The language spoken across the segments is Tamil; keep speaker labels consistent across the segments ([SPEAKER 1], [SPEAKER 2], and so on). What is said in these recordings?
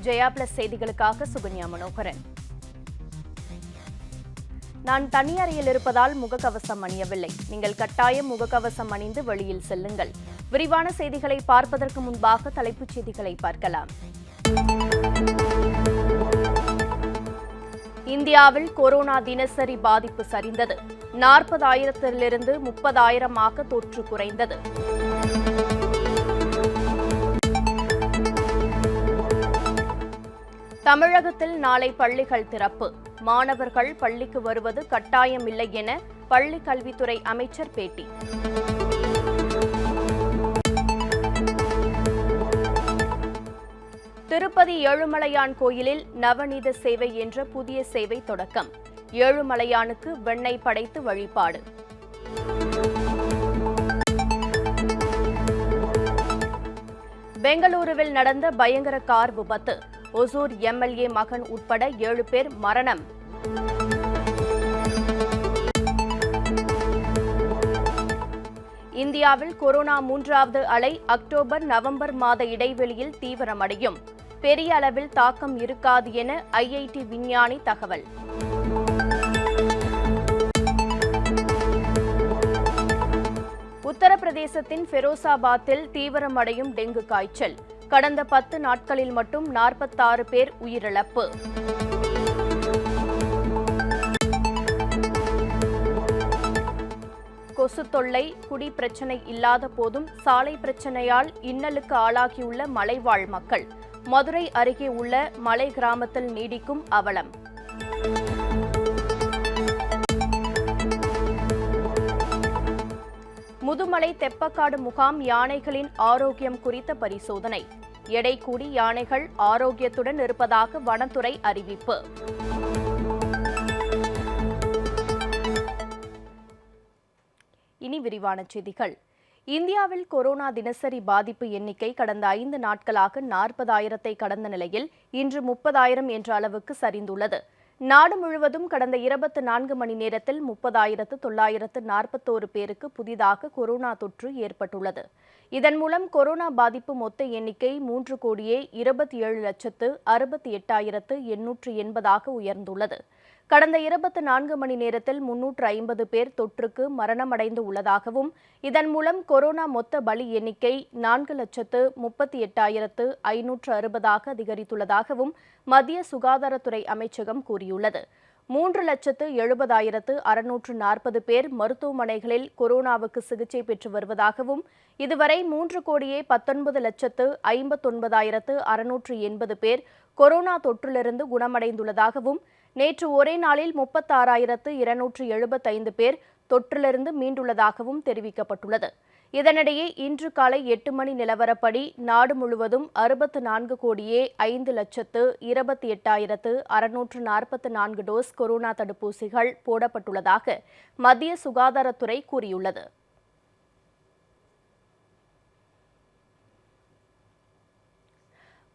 [SPEAKER 1] ஜெயா பிளஸ் செய்திகளுக்காக சுகன்யா மனோகரன். நான் தனி அறையில் இருப்பதால் முகக்கவசம் அணியவில்லை. நீங்கள் கட்டாயம் முகக்கவசம் அணிந்து வெளியில் செல்லுங்கள். விரிவான செய்திகளை பார்ப்பதற்கு முன்பாக தலைப்புச் செய்திகளை பார்க்கலாம். இந்தியாவில் கொரோனா தினசரி பாதிப்பு சரிந்தது. 40,000 30,000 தொற்று குறைந்தது. தமிழகத்தில் நாளை பள்ளிகள் திறப்பு. மாணவர்கள் பள்ளிக்கு வருவது கட்டாயமில்லை என பள்ளிக் கல்வித்துறை அமைச்சர் பேட்டி. திருப்பதி ஏழுமலையான் கோயிலில் நவநீத சேவை என்ற புதிய சேவை தொடக்கம். ஏழுமலையானுக்கு வெண்ணெய் படைத்து வழிபாடு. பெங்களூருவில் நடந்த பயங்கர கார் விபத்து. ஒசூர் எம்எல்ஏ மகன் உட்பட 7 பேர் மரணம். இந்தியாவில் கொரோனா 3வது அலை அக்டோபர் நவம்பர் மாத இடைவெளியில் தீவிரமடையும். பெரிய அளவில் தாக்கம் இருக்காது என ஐஐடி விஞ்ஞானி தகவல். உத்தரப்பிரதேசத்தின் ஃபெரோசாபாத்தில் தீவிரமடையும் டெங்கு காய்ச்சல். கடந்த 10 நாட்களில் மட்டும் 46 பேர் உயிரிழப்பு. கொசு தொல்லை, குடி பிரச்சினை இல்லாத போதும் சாலை பிரச்சினையால் இன்னலுக்கு ஆளாகியுள்ள மலைவாழ் மக்கள். மதுரை அருகே உள்ள மலை கிராமத்தில் நீடிக்கும் அவலம். முதுமலை தெப்பக்காடு முகாம் யானைகளின் ஆரோக்கியம் குறித்த பரிசோதனை. எடை கூடி யானைகள் ஆரோக்கியத்துடன் இருப்பதாக வனத்துறை அறிவிப்பு. இனி விரிவான செய்திகள். இந்தியாவில் கொரோனா தினசரி பாதிப்பு எண்ணிக்கை கடந்த 5 நாட்களாக 40,000 கடந்த நிலையில் இன்று 30,000 என்ற அளவுக்கு சரிந்துள்ளது. நாடு முழுவதும் கடந்த 24 மணி நேரத்தில் 30,941 பேருக்கு புதிதாக கொரோனா தொற்று ஏற்பட்டுள்ளது. இதன் மூலம் கொரோனா பாதிப்பு மொத்த எண்ணிக்கை 3,27,68,880 உயர்ந்துள்ளது. கடந்த 24 மணி நேரத்தில் 350 பேர் தொற்றுக்கு மரணமடைந்து உள்ளதாகவும், இதன் மூலம் கொரோனா மொத்த பலி எண்ணிக்கை 4,38,560 அதிகரித்துள்ளதாகவும் மத்திய சுகாதாரத்துறை அமைச்சகம் கூறியுள்ளது. 3,70,640 பேர் மருத்துவமனைகளில் கொரோனாவுக்கு சிகிச்சை பெற்று வருவதாகவும், இதுவரை 3,19,59,680 பேர் கொரோனா தொற்றிலிருந்து குணமடைந்துள்ளதாகவும், நேற்று ஒரே நாளில் 36,275 பேர் தொற்றிலிருந்து மீண்டுள்ளதாகவும் தெரிவிக்கப்பட்டுள்ளது. இதனிடையே இன்று காலை 8 மணி நிலவரப்படி நாடு முழுவதும் 64,528,644 டோஸ் கொரோனா தடுப்பூசிகள் போடப்பட்டுள்ளதாக மத்திய சுகாதாரத்துறை கூறியுள்ளது.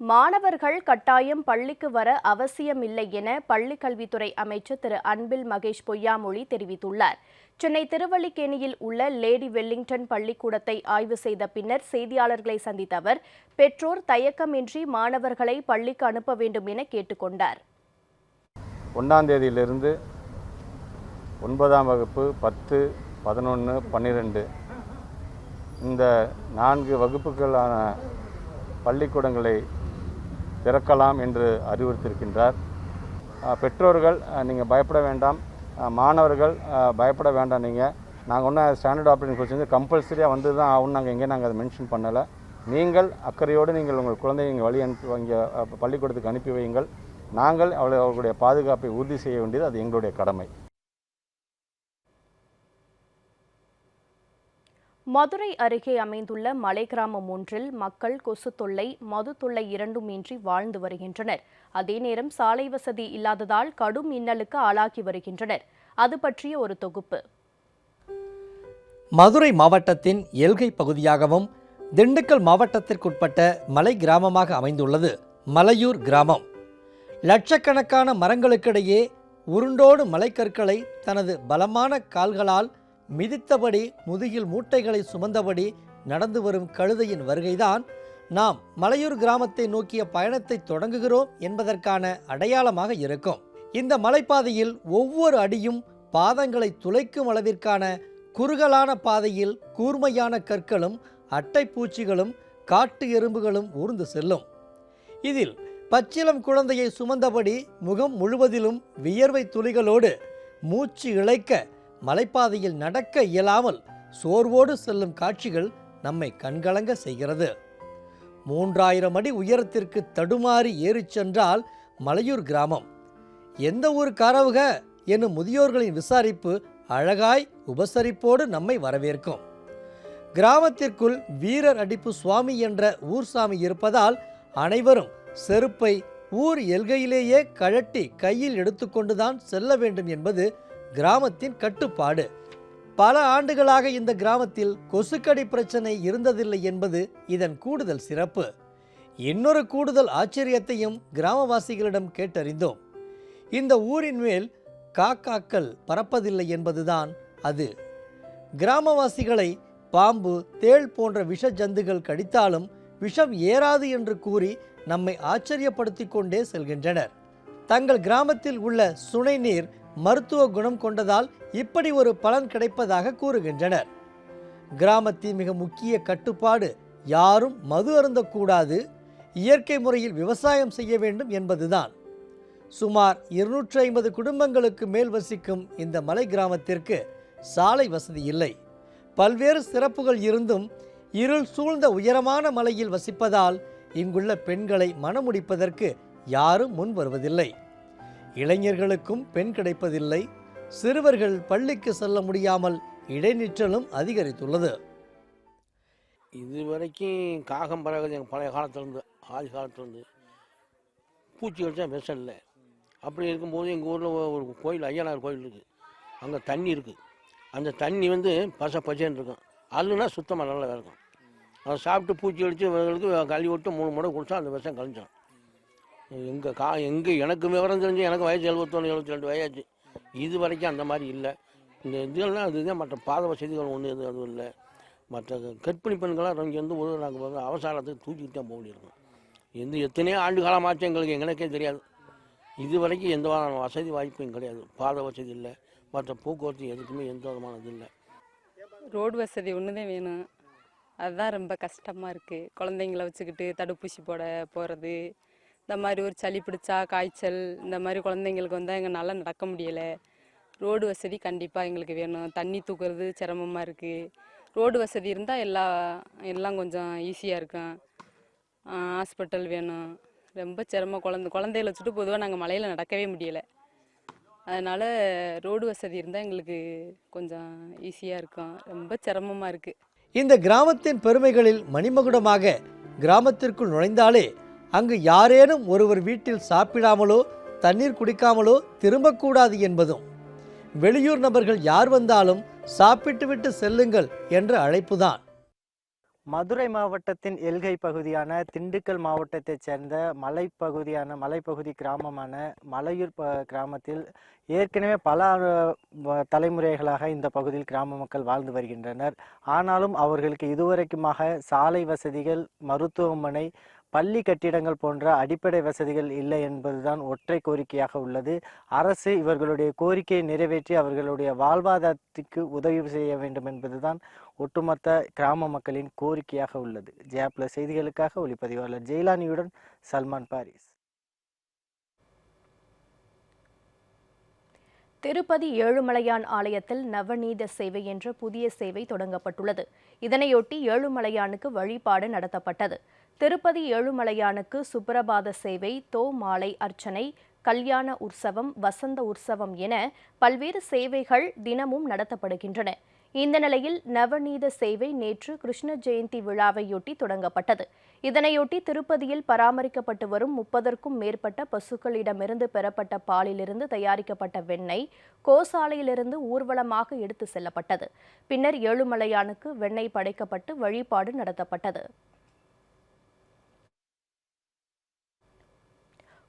[SPEAKER 1] மாணவர்கள் கட்டாயம் பள்ளிக்கு வர அவசியமில்லை என பள்ளிக் கல்வித்துறை அமைச்சர் திரு அன்பில் மகேஷ் பொய்யாமொழி தெரிவித்துள்ளார். சென்னை திருவல்லிக்கேணியில் உள்ள லேடி வெல்லிங்டன் பள்ளிக்கூடத்தை ஆய்வு செய்த பின்னர் செய்தியாளர்களை சந்தித்த அவர், பெற்றோர் தயக்கமின்றி மாணவர்களை பள்ளிக்கு அனுப்ப வேண்டும் என கேட்டுக்கொண்டார்.
[SPEAKER 2] 1ஆம் தேதியிலிருந்து 9ஆம் வகுப்பு 10, 11, 12 இந்த 4 வகுப்புகளான பள்ளிக்கூடங்களை திறக்கலாம் என்று அறிவுறுத்தியிருக்கின்றார். பெற்றோர்கள் நீங்கள் பயப்பட வேண்டாம், மாணவர்கள் பயப்பட வேண்டாம். நாங்கள் ஒன்றும் ஸ்டாண்டர்ட் ஆப்ரேட்டிங் ப்ரொசீஜர் கம்பல்சரியாக வந்து தான் ஆகும். நாங்கள் அதை மென்ஷன் பண்ணலை. நீங்கள் அக்கறையோடு நீங்கள் உங்கள் குழந்தையை இங்கே வழி அனுப்பி இங்கே பள்ளிக்கூடத்துக்கு அனுப்பி வையுங்கள். நாங்கள் அவர்களுடைய பாதுகாப்பை உறுதி செய்ய வேண்டியது அது எங்களுடைய கடமை.
[SPEAKER 1] மதுரை அருகே அமைந்துள்ள மலை கிராமம் ஒன்றில் மக்கள் கொசு தொல்லை, மது தொல்லை இரண்டுமின்றி வாழ்ந்து வருகின்றனர். அதே நேரம் சாலை வசதி இல்லாததால் கடும் இன்னலுக்கு ஆளாகி வருகின்றனர். அது பற்றிய ஒரு தொகுப்பு.
[SPEAKER 3] மதுரை மாவட்டத்தின் எல்கை பகுதியாகவும் திண்டுக்கல் மாவட்டத்திற்குட்பட்ட மலை கிராமமாக அமைந்துள்ளது மலையூர் கிராமம். லட்சக்கணக்கான மரங்களுக்கிடையே உருண்டோடு மலைக்கற்களை தனது பலமான கால்களால் மிதித்தபடி முதுகில் மூட்டைகளை சுமந்தபடி நடந்து வரும் கழுதையின் வருகைதான் நாம் மலையூர் கிராமத்தை நோக்கிய பயணத்தை தொடங்குகிறோம் என்பதற்கான அடையாளமாக இருக்கும். இந்த மலைப்பாதையில் ஒவ்வொரு அடியும் பாதங்களை துளைக்கும் அளவிற்கான குறுகலான பாதையில் கூர்மையான கற்களும் அட்டைப்பூச்சிகளும் காட்டு எறும்புகளும் ஊர்ந்து செல்லும். இதில் பச்சிளம் குழந்தையை சுமந்தபடி முகம் முழுவதிலும் வியர்வை துளிகளோடு மூச்சு இழைக்க மலைப்பாதையில் நடக்க இயலாமல் சோர்வோடு செல்லும் காட்சிகள் நம்மை கண்கலங்க செய்கிறது. 3000 அடி உயரத்திற்கு தடுமாறி ஏறிச் சென்றால் மலையூர் கிராமம். எந்த ஊருக்காரவுக என்னும் முதியோர்களின் விசாரிப்பு அழகாய் உபசரிப்போடு நம்மை வரவேற்கும். கிராமத்திற்குள் வீரர் அடிப்பு சுவாமி என்ற ஊர் சாமி இருப்பதால் அனைவரும் செருப்பை ஊர் எல்கையிலேயே கழட்டி கையில் எடுத்துக்கொண்டுதான் செல்ல வேண்டும் என்பது கிராமத்தின் கட்டுப்பாடு. பல ஆண்டுகளாக இந்த கிராமத்தில் கொசுக்கடி பிரச்சனை இருந்ததில்லை என்பது இதன் கூடுதல் சிறப்பு. இன்னொரு கூடுதல் ஆச்சரியத்தையும் கிராமவாசிகளிடம் கேட்டறிந்தோம். இந்த ஊரின் மேல் காக்காக்கள் பறப்பதில்லை என்பதுதான் அது. கிராமவாசிகளை பாம்பு, தேள் போன்ற விஷ ஜந்துகள் கடித்தாலும் விஷம் ஏறாது என்று கூறி நம்மை ஆச்சரியப்படுத்தி கொண்டே செல்கின்றனர். தங்கள் கிராமத்தில் உள்ள சுனை நீர் மருத்துவ குணம் கொண்டதால் இப்படி ஒரு பலன் கிடைப்பதாக கூறுகின்றனர். கிராமத்தின் மிக முக்கிய கட்டுப்பாடு யாரும் மது அருந்தக்கூடாது, இயற்கை முறையில் விவசாயம் செய்ய வேண்டும் என்பதுதான். சுமார் 250 குடும்பங்களுக்கு மேல் வசிக்கும் இந்த மலை கிராமத்திற்கு சாலை வசதி இல்லை. பல்வேறு சிறப்புகள் இருந்தும் இருள் சூழ்ந்த உயரமான மலையில் வசிப்பதால் இங்குள்ள பெண்களை மணமுடிப்பதற்கு யாரும் முன் வருவதில்லை. இளைஞர்களுக்கும் பெண் கிடைப்பதில்லை. சிறுவர்கள் பள்ளிக்கு செல்ல முடியாமல் இடைநிற்றலும் அதிகரித்துள்ளது.
[SPEAKER 4] இதுவரைக்கும் காகம் பறகுது. எங்கள் பழைய காலத்துலேருந்து ஆதி காலத்துலேருந்து பூச்சி கடிச்சா விஷம் இல்லை. அப்படி இருக்கும்போது எங்கள் ஊரில் ஒரு கோயில், ஐயனார் கோயில் இருக்குது. அங்கே தண்ணி இருக்குது. அந்த தண்ணி பசை பச்சைன்னு இருக்கும். அதுனா சுத்தமாக நல்லா இருக்கும். அதை சாப்பிட்டு பூச்சி அடித்து கழுவி விட்டு 3 முறை குடித்தா அந்த விஷம் கழிஞ்சிடும். எனக்கு விவரம் தெரிஞ்சு எனக்கு வயசு 71 72 வயசாச்சு. இது வரைக்கும் அந்த மாதிரி இல்லை. இந்த இதெல்லாம் அதுதான். மற்ற பாத வசதிகள் ஒன்று அதுவும் இல்லை. மற்ற கர்ப்பிணி பெண்களாக இங்கே நாங்கள் அவசரத்துக்கு தூக்கிட்டு தான் போக முடியிருக்கோம். எத்தனையோ ஆண்டு காலமாச்சு எங்களுக்கே தெரியாது. இது வரைக்கும் எந்த வசதி வாய்ப்பும் கிடையாது. பாத வசதி இல்லை. மற்ற போக்குவரத்து எதுக்குமே எந்த விதமான இது இல்லை.
[SPEAKER 5] ரோடு வசதி ஒன்று தான் வேணும். அதுதான் ரொம்ப கஷ்டமாக இருக்குது. குழந்தைங்கள வச்சுக்கிட்டு தடுப்பூசி போட போகிறது, இந்த மாதிரி ஒரு சளி பிடிச்சா காய்ச்சல், இந்த மாதிரி குழந்தைங்களுக்கு வந்தால் எங்கள் நல்லா நடக்க முடியலை. ரோடு வசதி கண்டிப்பாக எங்களுக்கு வேணும். தண்ணி தூக்குறது சிரமமாக இருக்குது. ரோடு வசதி இருந்தால் எல்லாம் கொஞ்சம் ஈஸியாக இருக்கும். ஹாஸ்பிட்டல் வேணும். ரொம்ப சிரமம். குழந்தைகளை வச்சுட்டு பொதுவாக நாங்கள் மலையில் நடக்கவே முடியலை. அதனால் ரோடு வசதி இருந்தால் எங்களுக்கு கொஞ்சம் ஈஸியாக இருக்கும். ரொம்ப சிரமமாக இருக்குது.
[SPEAKER 3] இந்த கிராமத்தின் பெருமைகளில் மணிமகுடமாக கிராமத்திற்குள் நுழைந்தாலே அங்கு யாரேனும் ஒருவர் வீட்டில் சாப்பிடாமலோ தண்ணீர் குடிக்காமலோ திரும்பக்கூடாது என்பதும், வெளியூர் நபர்கள் யார் வந்தாலும் சாப்பிட்டுவிட்டு செல்லுங்கள் என்ற அழைப்புதான்.
[SPEAKER 6] மதுரை மாவட்டத்தின் எல்கை பகுதியான திண்டுக்கல் மாவட்டத்தைச் சேர்ந்த மலைப்பகுதி கிராமமான மலையூர் கிராமத்தில் ஏற்கனவே பல தலைமுறைகளாக இந்த பகுதியில் கிராம மக்கள் வாழ்ந்து வருகின்றனர். ஆனாலும் அவர்களுக்கு இதுவரைக்குமாக சாலை வசதிகள், மருத்துவமனை, பள்ளி கட்டிடங்கள் போன்ற அடிப்படை வசதிகள் இல்லை என்பதுதான் ஒற்றை கோரிக்கையாக உள்ளது. அரசு இவர்களுடைய கோரிக்கையை நிறைவேற்றி அவர்களுடைய வாழ்வாதாரத்துக்கு உதவி செய்ய வேண்டும் என்பதுதான் ஒட்டுமொத்த கிராம மக்களின் கோரிக்கையாக உள்ளது. ஜெயா+ செய்திகளுக்காக ஒளிப்பதிவாளர் ஜெயிலானியுடன் சல்மான் பாரிஸ்.
[SPEAKER 1] திருப்பதி ஏழுமலையான் ஆலயத்தில் நவநீத சேவை என்ற புதிய சேவை தொடங்கப்பட்டுள்ளது. இதனையொட்டி ஏழுமலையானுக்கு வழிபாடு நடத்தப்பட்டது. திருப்பதி ஏழுமலையானுக்கு சுப்ரபாத சேவை, மாலை அர்ச்சனை, கல்யாண உற்சவம், வசந்த உற்சவம் என பல்வேறு சேவைகள் தினமும் நடத்தப்படுகின்றன. இந்த நிலையில் நவநீத சேவை நேற்று கிருஷ்ண ஜெயந்தி விழாவையொட்டி தொடங்கப்பட்டது. இதனையொட்டி திருப்பதியில் பராமரிக்கப்பட்டு வரும் 30க்கும் மேற்பட்ட பசுக்களிடமிருந்து பெறப்பட்ட பாலிலிருந்து தயாரிக்கப்பட்ட வெண்ணெய் கோசாலையிலிருந்து ஊர்வலமாக எடுத்து செல்லப்பட்டது. பின்னர் ஏழுமலையானுக்கு வெண்ணெய் படைக்கப்பட்டு வழிபாடு நடத்தப்பட்டது.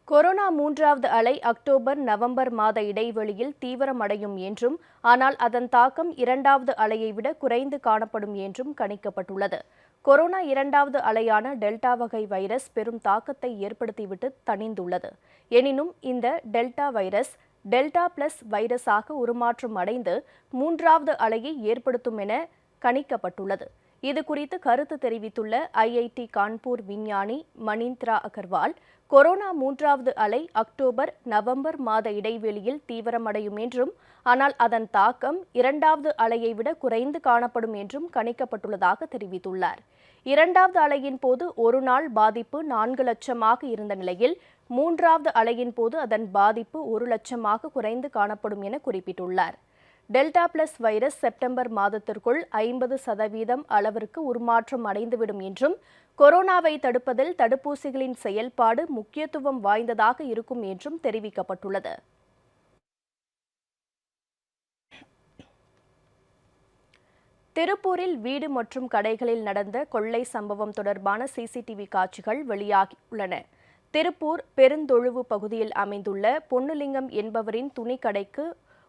[SPEAKER 1] கொரோனா 3வது அலை அக்டோபர், நவம்பர் மாத இடைவெளியில் தீவிரமடையும் என்றும், ஆனால் அதன் தாக்கம் 2வது அலையை விட குறைந்து காணப்படும் என்றும் கணிக்கப்பட்டுள்ளது. கொரோனா இரண்டாவது அலையான டெல்டா வகை வைரஸ் பெரும் தாக்கத்தை ஏற்படுத்திவிட்டு தணிந்துள்ளது. எனினும் இந்த டெல்டா வைரஸ் டெல்டா பிளஸ் வைரஸாக உருமாற்றம் அடைந்து மூன்றாவது அலையை ஏற்படுத்தும் என கணிக்கப்பட்டுள்ளது. இதுகுறித்து கருத்து தெரிவித்துள்ள ஐஐடி கான்பூர் விஞ்ஞானி மணீந்திரா அகர்வால், கொரோனா மூன்றாவது அலை அக்டோபர் நவம்பர் மாத இடைவெளியில் தீவிரமடையும் என்றும், ஆனால் அதன் தாக்கம் இரண்டாவது அலையை விட குறைந்து காணப்படும் என்றும் கணிக்கப்பட்டுள்ளதாக தெரிவித்துள்ளார். இரண்டாவது அலையின் போது ஒரு நாள் பாதிப்பு 4 லட்சமாக இருந்த நிலையில் மூன்றாவது அலையின் போது அதன் பாதிப்பு 1 லட்சமாக குறைந்து காணப்படும் என குறிப்பிட்டுள்ளார். டெல்டா பிளஸ் வைரஸ் செப்டம்பர் மாதத்திற்குள் 50% அளவிற்கு உருமாற்றம் அடைந்துவிடும் என்றும், கொரோனாவை தடுப்பதில் தடுப்பூசிகளின் செயல்பாடு முக்கியத்துவம் வாய்ந்ததாக இருக்கும் என்றும் தெரிவிக்கப்பட்டுள்ளது. திருப்பூரில் வீடு மற்றும் கடைகளில் நடந்த கொள்ளை சம்பவம் தொடர்பான சிசிடிவி காட்சிகள் வெளியாகியுள்ளன. திருப்பூர் பெருந்தொழுவு பகுதியில் அமைந்துள்ள பொன்னுலிங்கம் என்பவரின் துணிக்கடைக்கு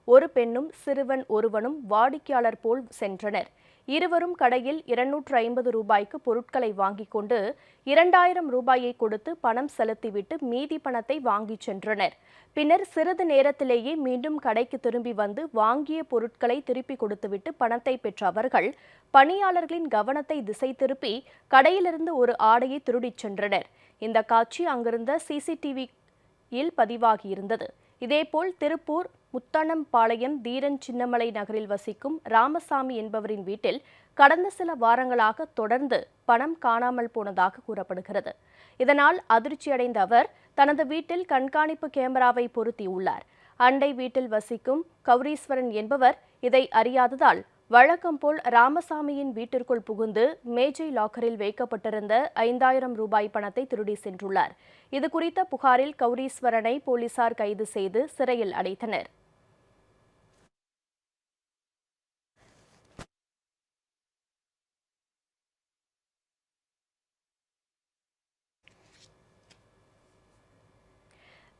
[SPEAKER 1] ஒரு பெண்ணும் சிறுவன் ஒருவனும் வாடிக்கையாளர் போல் சென்றனர். இருவரும் கடையில் 250 ரூபாய்க்கு பொருட்களை வாங்கிக் கொண்டு 2000 ரூபாயை கொடுத்து பணம் செலுத்திவிட்டு மீதி பணத்தை வாங்கிச் சென்றனர். பின்னர் சிறிது நேரத்திலேயே மீண்டும் கடைக்கு திரும்பி வந்து வாங்கிய பொருட்களை திருப்பி கொடுத்துவிட்டு பணத்தை பெற்ற அவர்கள் பணியாளர்களின் கவனத்தை திசை திருப்பி கடையிலிருந்து ஒரு ஆடையை திருடிச் சென்றனர். இந்த காட்சி அங்கிருந்த சிசிடிவியில் பதிவாகியிருந்தது. இதேபோல் திருப்பூர் முத்தனம்பாளையம் தீரன் சின்னமலை நகரில் வசிக்கும் ராமசாமி என்பவரின் வீட்டில் கடந்த சில வாரங்களாக தொடர்ந்து பணம் காணாமல் போனதாக கூறப்படுகிறது. இதனால் அதிர்ச்சியடைந்த அவர் தனது வீட்டில் கண்காணிப்பு கேமராவை பொருத்தியுள்ளார். அண்டை வீட்டில் வசிக்கும் கௌரீஸ்வரன் என்பவர் இதை அறியாததால் வழக்கம் போல் ராமசாமியின் வீட்டிற்குள் புகுந்து மேஜை லாக்கரில் வைக்கப்பட்டிருந்த 5000 ரூபாய் பணத்தை திருடி சென்றுள்ளார். இதுகுறித்த புகாரில் கௌரீஸ்வரனை போலீசார் கைது செய்து சிறையில் அடைத்தனர்.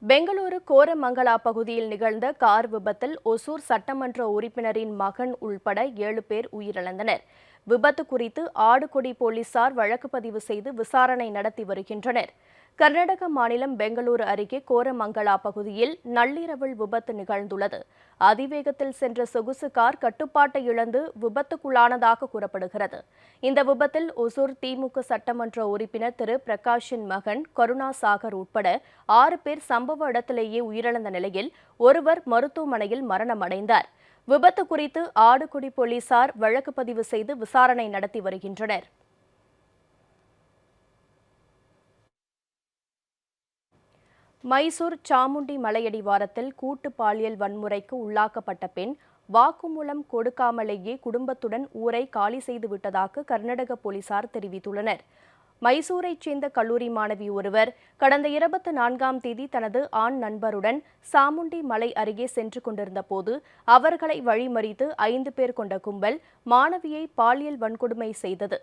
[SPEAKER 1] பெங்களூரு கோரமங்கலா பகுதியில் நிகழ்ந்த கார் விபத்தில் ஒசூர் சட்டமன்ற உறுப்பினரின் மகன் உள்பட 7 பேர் உயிரிழந்தனர். விபத்து குறித்து ஆடுகொடி போலீசார் வழக்கு பதிவு செய்து விசாரணை நடத்தி வருகின்றனர். கர்நாடக மாநிலம் பெங்களூரு அருகே கோரமங்கலா பகுதியில் நள்ளிரவில் விபத்து நிகழ்ந்துள்ளது. அதிவேகத்தில் சென்ற சொகுசு கார் கட்டுப்பாட்டை இழந்து விபத்துக்குள்ளானதாக கூறப்படுகிறது. இந்த விபத்தில் ஒசூர் திமுக சட்டமன்ற உறுப்பினர் திரு பிரகாஷின் மகன் கருணாசாகர் உட்பட 6 பேர் சம்பவ இடத்திலேயே உயிரிழந்த நிலையில் ஒருவர் மருத்துவமனையில் மரணமடைந்தார். விபத்து குறித்து ஆடுகுடி போலீசார் வழக்கு பதிவு செய்து விசாரணை நடத்தி வருகின்றனர். மைசூர் சாமுண்டி மலையடிவாரத்தில் கூட்டு பாலியல் வன்முறைக்கு உள்ளாக்கப்பட்ட பெண் வாக்குமூலம் கொடுக்காமலேயே குடும்பத்துடன் ஊரை காலி செய்து விட்டதாக கர்நாடக போலீசார் தெரிவித்துள்ளனர். மைசூரைச் சேர்ந்த கல்லூரி மாணவி ஒருவர் கடந்த 24ஆம் தேதி தனது ஆண் நண்பருடன் சாமுண்டி மலை அருகே சென்று கொண்டிருந்த போது அவர்களை வழிமறித்து 5 பேர் கொண்ட கும்பல் மாணவியை பாலியல் வன்கொடுமை செய்தது.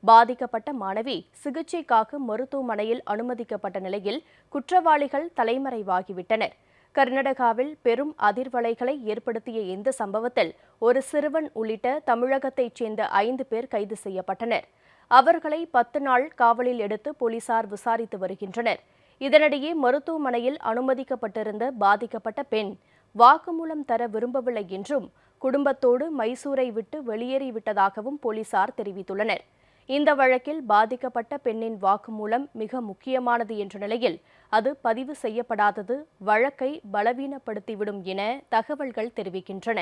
[SPEAKER 1] பாதிக்கப்பட்ட மாணவி சிகிச்சைக்காக மருத்துவமனையில் அனுமதிக்கப்பட்ட நிலையில் குற்றவாளிகள் தலைமறைவாகிவிட்டனர். கர்நாடகாவில் பெரும் அதிர்வலைகளை ஏற்படுத்திய இந்த சம்பவத்தில் ஒரு சிறுவன் உள்ளிட்ட தமிழகத்தைச் சேர்ந்த 5 பேர் கைது செய்யப்பட்டனர். அவர்களை 10 நாள் காவலில் எடுத்து போலீசார் விசாரித்து வருகின்றனர். இதனிடையே மருத்துவமனையில் அனுமதிக்கப்பட்டிருந்த பாதிக்கப்பட்ட பெண் வாக்குமூலம் தர விரும்பவில்லை என்றும் குடும்பத்தோடு மைசூரை விட்டு வெளியேறிவிட்டதாகவும் போலீசார் தெரிவித்துள்ளனர். இந்த வழக்கில் பாதிக்கப்பட்ட பெண்ணின் வாக்குமூலம் மிக முக்கியமானது என்ற நிலையில் அது பதிவு செய்யப்படாதது வழக்கை பலவீனப்படுத்திவிடும் என தகவல்கள் தெரிவிக்கின்றன.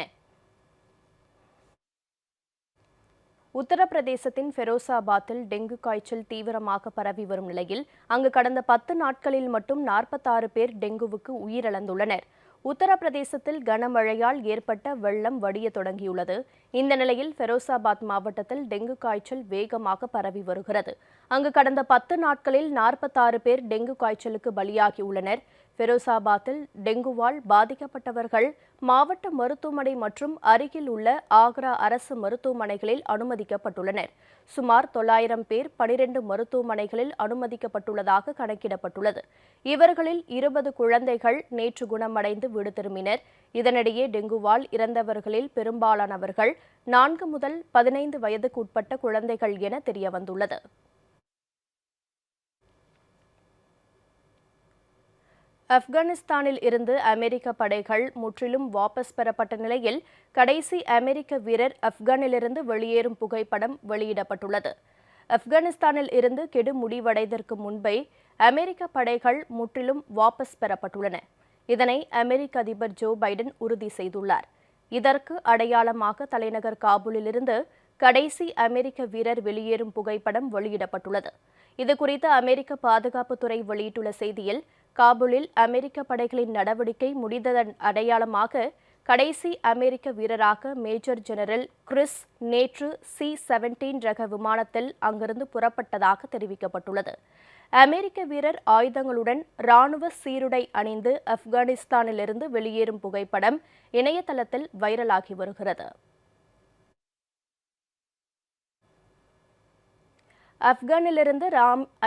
[SPEAKER 1] உத்தரப்பிரதேசத்தின் ஃபெரோசாபாத்தில் டெங்கு காய்ச்சல் தீவிரமாக பரவி வரும் நிலையில் அங்கு கடந்த 10 நாட்களில் மட்டும் 46 பேர் டெங்குவுக்கு உயிரிழந்துள்ளனர். உத்தரப்பிரதேசத்தில் கனமழையால் ஏற்பட்ட வெள்ளம் வடிய தொடங்கியுள்ளது. இந்த நிலையில் ஃபெரோசாபாத் மாவட்டத்தில் டெங்கு காய்ச்சல் வேகமாக பரவி வருகிறது. அங்கு கடந்த 10 நாட்களில் 46 பேர் டெங்கு காய்ச்சலுக்கு பலியாகியுள்ளனர். ஃபெரோசாபாத்தில் டெங்குவால் பாதிக்கப்பட்டவர்கள் மாவட்ட மருத்துவமனை மற்றும் அருகில் உள்ள ஆக்ரா அரசு மருத்துவமனைகளில் அனுமதிக்கப்பட்டுள்ளனர். சுமார் 900 பேர் 12 மருத்துவமனைகளில் அனுமதிக்கப்பட்டுள்ளதாக கணக்கிடப்பட்டுள்ளது. இவர்களில் 20 குழந்தைகள் நேற்று குணமடைந்து வீடு திரும்பினர். இதனிடையே டெங்குவால் இறந்தவர்களில் பெரும்பாலானவர்கள் 4 முதல் 15 வயதுக்கு உட்பட்ட குழந்தைகள் என தெரியவந்துள்ளது. ஆப்கானிஸ்தானில் இருந்து அமெரிக்க படைகள் முற்றிலும் வாபஸ் பெறப்பட்ட நிலையில் கடைசி அமெரிக்க வீரர் ஆப்கானிலிருந்து வெளியேறும் புகைப்படம் வெளியிடப்பட்டுள்ளது. ஆப்கானிஸ்தானில் இருந்து கெடு முடிவடைவதற்கு முன்பே அமெரிக்க படைகள் முற்றிலும் வாபஸ் பெறப்பட்டுள்ளன. இதனை அமெரிக்க அதிபர் ஜோ பைடன் உறுதி செய்துள்ளார். இதற்கு அடையாளமாக தலைநகர் காபூலிலிருந்து கடைசி அமெரிக்க வீரர் வெளியேறும் புகைப்படம் வெளியிடப்பட்டுள்ளது. இதுகுறித்து அமெரிக்க பாதுகாப்புத்துறை வெளியிட்டுள்ள செய்தியில், காபூலில் அமெரிக்க படைகளின் நடவடிக்கை முடிந்ததன் அடையாளமாக கடைசி அமெரிக்க வீரராக மேஜர் ஜெனரல் கிறிஸ் நேற்று C-17 ரக விமானத்தில் அங்கிருந்து புறப்பட்டதாக தெரிவிக்கப்பட்டுள்ளது. அமெரிக்க வீரர் ஆயுதங்களுடன் ராணுவ சீருடை அணிந்து ஆப்கானிஸ்தானிலிருந்து வெளியேறும் புகைப்படம் இணையதளத்தில் வைரலாகி வருகிறது. ஆப்கானிலிருந்து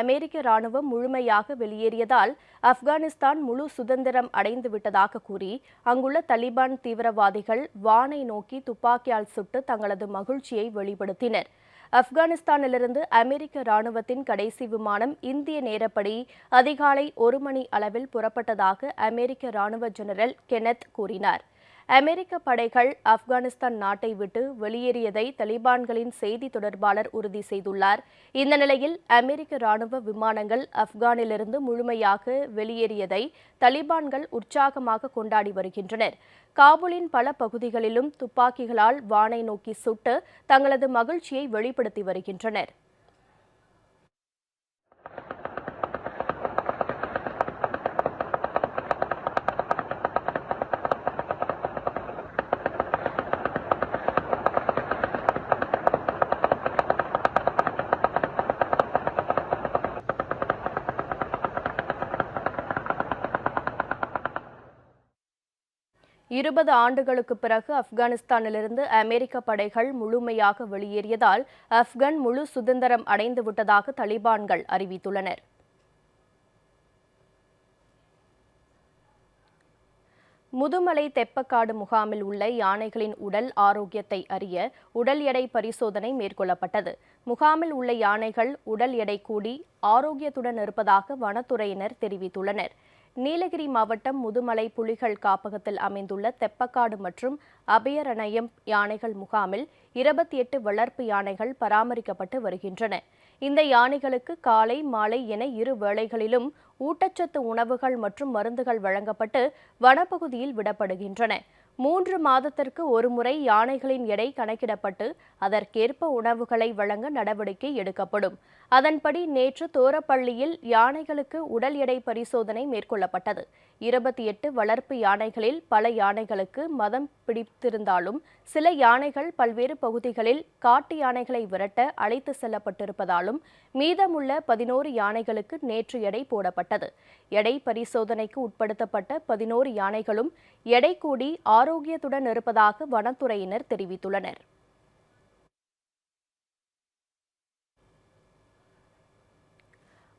[SPEAKER 1] அமெரிக்க ராணுவம் முழுமையாக வெளியேறியதால் ஆப்கானிஸ்தான் முழு சுதந்திரம் அடைந்துவிட்டதாக கூறி அங்குள்ள தலிபான் தீவிரவாதிகள் வானை நோக்கி துப்பாக்கியால் சுட்டு தங்களது மகிழ்ச்சியை வெளிப்படுத்தினர். ஆப்கானிஸ்தானிலிருந்து அமெரிக்க ராணுவத்தின் கடைசி விமானம் இந்திய நேரப்படி அதிகாலை 1 மணி அளவில் புறப்பட்டதாக அமெரிக்க ராணுவ ஜெனரல் கெனத் கூறினார். அமெரிக்க படைகள் ஆப்கானிஸ்தான் நாட்டை விட்டு வெளியேறியதை தலிபான்களின் செய்தி தொடர்பாளர் உறுதி செய்துள்ளார். இந்த நிலையில் அமெரிக்க ராணுவ விமானங்கள் ஆப்கானிலிருந்து முழுமையாக வெளியேறியதை தலிபான்கள் உற்சாகமாக கொண்டாடி வருகின்றனர். காபூலின் பல பகுதிகளிலும் துப்பாக்கிகளால் வானை நோக்கி சுட்டு தங்களது மகிழ்ச்சியை வெளிப்படுத்தி வருகின்றனர். இருபது ஆண்டுகளுக்கு பிறகு ஆப்கானிஸ்தானிலிருந்து அமெரிக்க படைகள் முழுமையாக வெளியேறியதால் ஆப்கான் முழு சுதந்திரம் அடைந்துவிட்டதாக தலிபான்கள் அறிவித்துள்ளனர். முதுமலை தெப்பக்காடு முகாமில் உள்ள யானைகளின் உடல் ஆரோக்கியத்தை அறிய உடல் எடை பரிசோதனை மேற்கொள்ளப்பட்டது. முகாமில் உள்ள யானைகள் உடல் எடை கூடி ஆரோக்கியத்துடன் இருப்பதாக வனத்துறையினர் தெரிவித்துள்ளனர். நீலகிரி மாவட்டம் முதுமலை புலிகள் காப்பகத்தில் அமைந்துள்ள தெப்பக்காடு மற்றும் அபயரண்யம் யானைகள் முகாமில் 28 வளர்ப்பு யானைகள் பராமரிக்கப்பட்டு வருகின்றன. இந்த யானைகளுக்கு காலை மாலை என 2 வேளைகளிலும் ஊட்டச்சத்து உணவுகள் மற்றும் மருந்துகள் வழங்கப்பட்டு வனப்பகுதியில் விடப்படுகின்றன. 3 மாதத்திற்கு ஒருமுறை யானைகளின் எடை கணக்கிடப்பட்டு அதற்கேற்ப உணவுகளை வழங்க நடவடிக்கை எடுக்கப்படும். அதன்படி நேற்று தோரப்பள்ளியில் யானைகளுக்கு உடல் எடை பரிசோதனை மேற்கொள்ளப்பட்டது. 28 வளர்ப்பு யானைகளில் பல யானைகளுக்கு மதம் பிடித்திருந்தாலும் சில யானைகள் பல்வேறு பகுதிகளில் காட்டு யானைகளை விரட்ட அழைத்து செல்லப்பட்டிருப்பதாலும் மீதமுள்ள 11 யானைகளுக்கு நேற்று எடை போடப்பட்டது. எடை பரிசோதனைக்கு உட்படுத்தப்பட்ட 11 யானைகளும் எடை கூடி ஆரோக்கியத்துடன் இருப்பதாக வனத்துறையினர் தெரிவித்துள்ளனர்.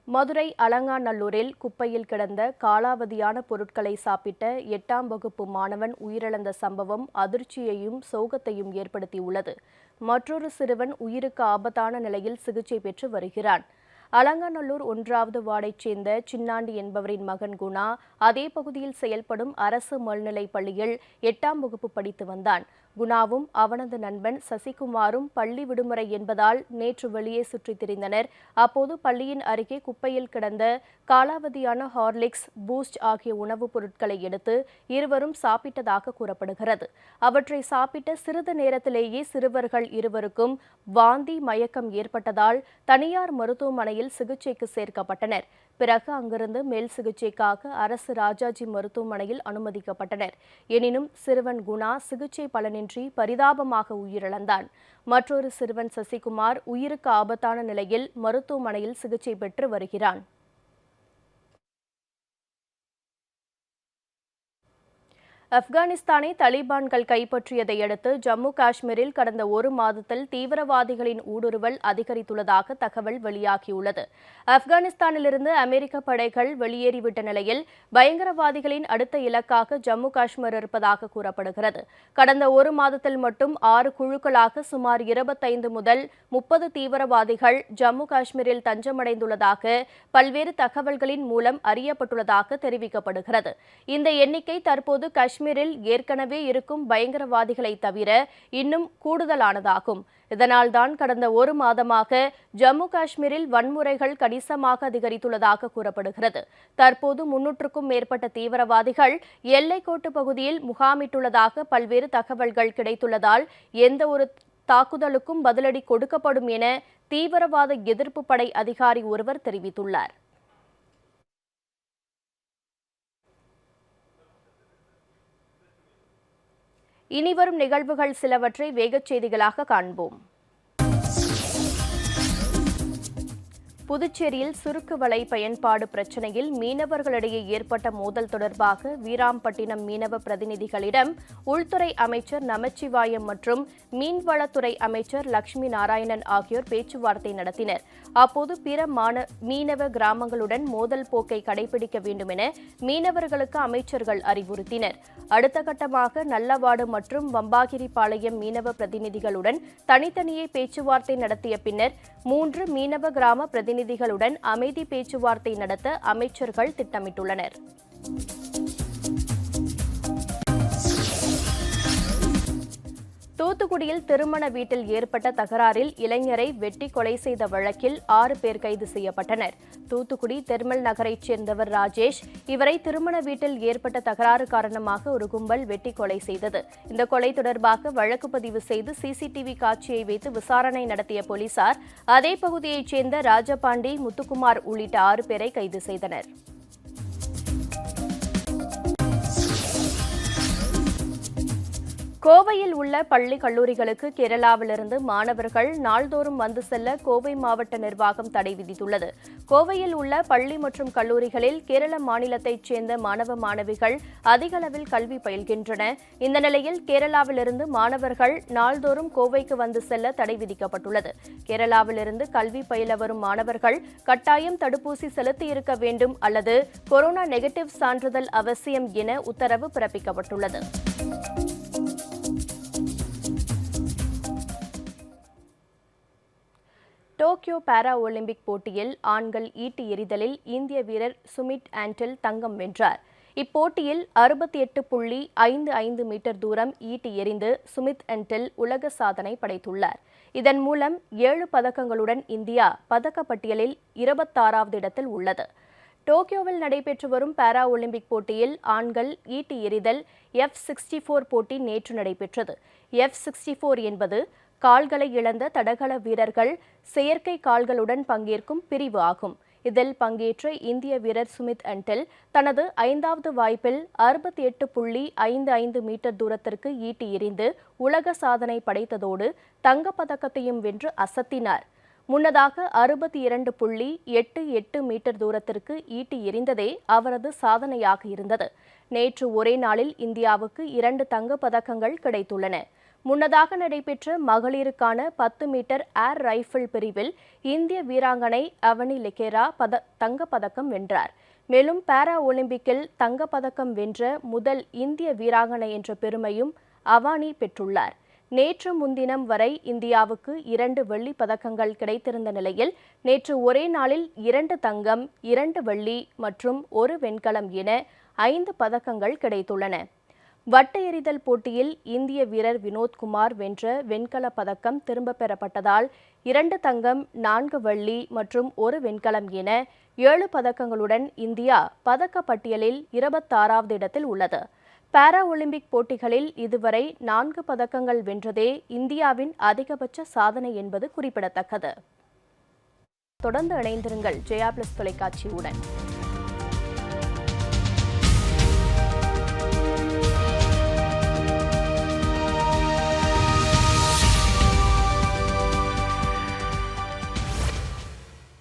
[SPEAKER 1] மதுரை அலங்காநல்லூரில் குப்பையில் கிடந்த காலாவதியான பொருட்களை சாப்பிட்ட 8ஆம் வகுப்பு மாணவன் உயிரிழந்த சம்பவம் அதிர்ச்சியையும் சோகத்தையும் ஏற்படுத்தியுள்ளது. மற்றொரு சிறுவன் உயிருக்கு ஆபத்தான நிலையில் சிகிச்சை பெற்று வருகிறான். அலங்காநல்லூர் 1வது வார்டைச் சேர்ந்த சின்னாண்டி என்பவரின் மகன் குணா அதே பகுதியில் செயல்படும் அரசு மேல்நிலைப் பள்ளியில் 8ஆம் வகுப்பு படித்து வந்தான். குணாவும் அவனது நண்பன் சசிகுமாரும் பள்ளி விடுமுறை என்பதால் நேற்று வெளியே சுற்றித் திரிந்தனர். அப்போது பள்ளியின் அருகே குப்பையில் கிடந்த காலாவதியான ஹார்லிக்ஸ், பூஸ்ட் ஆகிய உணவுப் பொருட்களை எடுத்து இருவரும் சாப்பிட்டதாக கூறப்படுகிறது. அவற்றை சாப்பிட்ட சிறிது நேரத்திலேயே சிறுவர்கள் இருவருக்கும் வாந்தி, மயக்கம் ஏற்பட்டதால் தனியார் மருத்துவமனையில் சிகிச்சைக்கு சேர்க்கப்பட்டனர். பிறகு அங்கிருந்து மேல் சிகிச்சைக்காக அரசு ராஜாஜி மருத்துவமனையில் அனுமதிக்கப்பட்டனர். எனினும் சிறுவன் குணா சிகிச்சை பலனின்றி பரிதாபமாக உயிரிழந்தான். மற்றொரு சிறுவன் சசிகுமார் உயிருக்கு ஆபத்தான நிலையில் மருத்துவமனையில் சிகிச்சை பெற்று வருகிறான். ஆப்கானிஸ்தானை தலிபான்கள் கைப்பற்றியதை அடுத்து ஜம்மு காஷ்மீரில் கடந்த ஒரு மாதத்தில் தீவிரவாதிகளின் ஊடுருவல் அதிகரித்துள்ளதாக தகவல் வெளியாகியுள்ளது. ஆப்கானிஸ்தானிலிருந்து அமெரிக்க படைகள் வெளியேறிவிட்ட நிலையில் பயங்கரவாதிகளின் அடுத்த இலக்காக ஜம்மு காஷ்மீர் இருப்பதாக கூறப்படுகிறது. கடந்த ஒரு மாதத்தில் மட்டும் 6 குழுக்களாக சுமார் 25 முதல் 30 தீவிரவாதிகள் ஜம்மு காஷ்மீரில் தஞ்சமடைந்துள்ளதாக பல்வேறு தகவல்களின் மூலம் அறியப்பட்டுள்ளதாக தெரிவிக்கப்படுகிறது. இந்த எண்ணிக்கை தற்போது காஷ்மீரில் ஏற்கனவே இருக்கும் பயங்கரவாதிகளை தவிர இன்னும் கூடுதலானதாகும். இதனால்தான் கடந்த ஒரு மாதமாக ஜம்மு காஷ்மீரில் வன்முறைகள் கணிசமாக அதிகரித்துள்ளதாக கூறப்படுகிறது. தற்போது 300க்கும் மேற்பட்ட தீவிரவாதிகள் எல்லைக்கோட்டு பகுதியில் முகாமிட்டுள்ளதாக பல்வேறு தகவல்கள் கிடைத்துள்ளதால் எந்த ஒரு தாக்குதலுக்கும் பதிலடி கொடுக்கப்படும் என தீவிரவாத எதிர்ப்பு படை அதிகாரி ஒருவர் தெரிவித்துள்ளார். இனிவரும் நிகழ்வுகள் சிலவற்றை வேகச் செய்திகளாக காண்போம். புதுச்சேரியில் சுருக்கு வலை பயன்பாடு பிரச்சினையில் மீனவர்களிடையே ஏற்பட்ட மோதல் தொடர்பாக வீராம்பட்டினம் மீனவ பிரதிநிதிகளிடம் உள்துறை அமைச்சர் நமச்சிவாயம் மற்றும் மீன்வளத்துறை அமைச்சர் லட்சுமி நாராயணன் ஆகியோர் பேச்சுவார்த்தை நடத்தினர். அப்போது பிற மீனவ கிராமங்களுடன் மோதல் போக்கை கடைபிடிக்க வேண்டும் என மீனவர்களுக்கு அமைச்சர்கள் அறிவுறுத்தினர். அடுத்த கட்டமாக நல்லவாடு மற்றும் வம்பாகிரிபாளையம் மீனவ பிரதிநிதிகளுடன் தனித்தனியே பேச்சுவார்த்தை நடத்திய பின்னர் 3 மீனவ கிராம பிரதிநிதிகளுடன் அமைதி பேச்சுவார்த்தை நடத்த அமைச்சர்கள் திட்டமிட்டுள்ளனர். தூத்துக்குடியில் திருமண வீட்டில் ஏற்பட்ட தகராறில் இளைஞரை வெட்டி கொலை செய்த வழக்கில் 6 பேர் கைது செய்யப்பட்டனர். தூத்துக்குடி தெர்மல் நகரைச் சேர்ந்தவர் ராஜேஷ். இவரை திருமண வீட்டில் ஏற்பட்ட தகராறு காரணமாக ஒரு கும்பல் வெட்டி கொலை செய்தது. இந்த கொலை தொடர்பாக வழக்கு பதிவு செய்து சிசிடிவி காட்சியை வைத்து விசாரணை நடத்திய போலீசார் அதே பகுதியைச் சேர்ந்த ராஜபாண்டி, முத்துக்குமார் உள்ளிட்ட 6 பேரை கைது செய்தனர். கோவையில் உள்ள பள்ளி கல்லூரிகளுக்கு கேரளாவிலிருந்து மாணவர்கள் நாள்தோறும் வந்து செல்ல கோவை மாவட்ட நிர்வாகம் தடை விதித்துள்ளது. கோவையில் உள்ள பள்ளி மற்றும் கல்லூரிகளில் கேரள மாநிலத்தைச் சேர்ந்த மாணவ மாணவிகள் அதிக அளவில் கல்வி பயில்கின்றன. இந்த நிலையில் கேரளாவிலிருந்து மாணவர்கள் நாள்தோறும் கோவைக்கு வந்து செல்ல தடை விதிக்கப்பட்டுள்ளது. கேரளாவிலிருந்து கல்வி பயில வரும் மாணவர்கள் கட்டாயம் தடுப்பூசி செலுத்தியிருக்க வேண்டும் அல்லது கொரோனா நெகட்டிவ் சான்றிதழ் அவசியம் என உத்தரவு பிறப்பிக்கப்பட்டுள்ளது. டோக்கியோ பாரா ஒலிம்பிக் போட்டியில் ஆண்கள் ஈட்டி எறிதலில் இந்திய வீரர் சுமித் ஆண்டல் தங்கம் வென்றார். இப்போட்டியில் 68.55 மீட்டர் தூரம் ஈட்டி எறிந்து சுமித் ஆண்டல் உலக சாதனை படைத்துள்ளார். இதன் மூலம் 7 பதக்கங்களுடன் இந்தியா பதக்கப்பட்டியலில் 26வது இடத்தில் உள்ளது. டோக்கியோவில் நடைபெற்று வரும் பாரா ஒலிம்பிக் போட்டியில் ஆண்கள் ஈட்டி எறிதல் F64 போட்டி நேற்று நடைபெற்றது. F64 என்பது கால்களை இழந்த தடகள வீரர்கள் செயற்கை கால்களுடன் பங்கேற்கும் பிரிவு ஆகும். இதில் பங்கேற்ற இந்திய வீரர் சுமித் ஆண்டல் தனது 5வது வாய்ப்பில் 68.55 மீட்டர் தூரத்திற்கு ஈட்டி எறிந்து உலக சாதனை படைத்ததோடு தங்கப்பதக்கத்தையும் வென்று அசத்தினார். முன்னதாக 62.88 மீட்டர் தூரத்திற்கு ஈட்டி எறிந்ததே அவரது சாதனையாக இருந்தது. நேற்று ஒரே நாளில் இந்தியாவுக்கு 2 தங்கப் பதக்கங்கள் கிடைத்துள்ளன. முன்னதாக நடைபெற்ற மகளிருக்கான 10 மீட்டர் ஏர் ரைபிள் பிரிவில் இந்திய வீராங்கனை அவனி லெக்கேரா தங்கப்பதக்கம் வென்றார். மேலும் பாரா ஒலிம்பிக்கில் தங்கப்பதக்கம் வென்ற முதல் இந்திய வீராங்கனை என்ற பெருமையும் அவானி பெற்றுள்ளார். நேற்று முன்தினம் வரை இந்தியாவுக்கு 2 வெள்ளி பதக்கங்கள் கிடைத்திருந்த நிலையில் நேற்று ஒரே நாளில் 2 தங்கம், 2 வெள்ளி மற்றும் 1 வெண்கலம் என 5 பதக்கங்கள் கிடைத்துள்ளன. வட்ட எறிதல் போட்டியில் இந்திய வீரர் வினோத்குமார் வென்ற வெண்கலப் பதக்கம் திரும்பப் பெறப்பட்டதால் 2 தங்கம், 4 வெள்ளி மற்றும் 1 வெண்கலம் என 7 பதக்கங்களுடன் இந்தியா பதக்கப்பட்டியலில் 26வது இடத்தில் உள்ளது. பாரா ஒலிம்பிக் போட்டிகளில் இதுவரை 4 பதக்கங்கள் வென்றதே இந்தியாவின் அதிகபட்ச சாதனை என்பது குறிப்பிடத்தக்கது. தொடர்ந்து இணைந்திருங்கள் ஜெயா பிளஸ் தொலைக்காட்சியுடன்.